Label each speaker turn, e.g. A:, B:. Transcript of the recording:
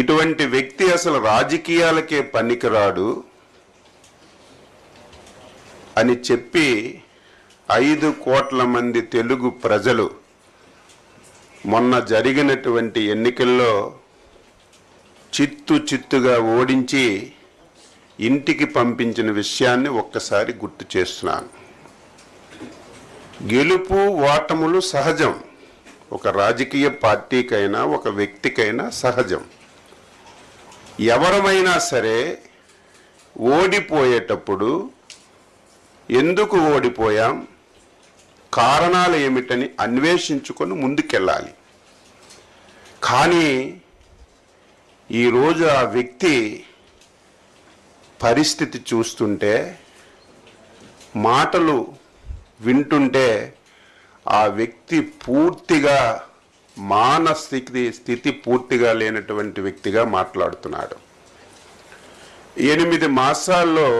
A: ఇటువంటి వ్యక్తి అసలు రాజకీయాలకే పనికిరాడు అని చెప్పి 5 కోట్ల మంది తెలుగు ప్రజలు మొన్న జరిగినటువంటి ఎన్నికల్లో చిత్తుగా ఓడించి ఇంటికి పంపించిన విషయాన్ని ఒక్కసారి గుర్తు చేస్తున్నాను. గెలుపు ఓటములు సహజం, ఒక రాజకీయ పార్టీకైనా ఒక వ్యక్తికైనా సహజం. ఎవరమైనా సరే ఓడిపోయేటప్పుడు ఎందుకు ఓడిపోయాం, కారణాలు ఏమిటని అన్వేషించుకొని ముందుకెళ్ళాలి. కానీ ఈరోజు ఆ వ్యక్తి పరిస్థితి చూస్తుంటే, మాటలు వింటుంటే ఆ వ్యక్తి పూర్తిగా స్థితి పూర్తిగా లేనటువంటి వ్యక్తిగా మాట్లాడుతున్నాడు. 8 మాసాల్లో